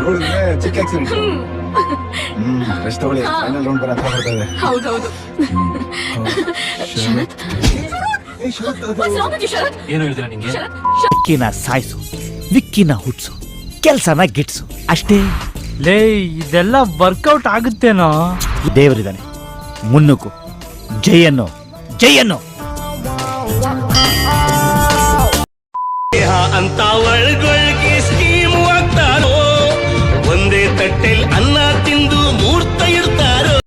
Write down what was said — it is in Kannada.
ನೋಡಿದ್ರೆ ಚಿಕ್ಕ ಆಕ್ಸಿಡೆಂಟ್. ರೆಸ್ಟ್ ತಗೊಳ್ಳಿ, ಫೈನಲ್ ರೌಂಡ್ ಬರ ಬರ್ತದೆ. ಹೌದೌದು. ಏನು ಹೇಳಿದ್ರೆ ನಿಂಗೆ? ವಿಕ್ಕಿನ ಸಾಯಿಸು, ವಿಕ್ಕಿನ ಹುಟ್ಸು, ಕೆಲ್ಸನ ಗಿಟ್ಸು ಅಷ್ಟೇ. ಲೇ ಇದೆಲ್ಲ ವರ್ಕೌಟ್ ಆಗುತ್ತೇನೋ? ದೇವರಿದ್ದಾನೆ, ಮುನ್ನುಕು, ಜಯನ್ನು ಜಯನ್ನು. ಅಂತ ಒಳಗೊಳಗೆ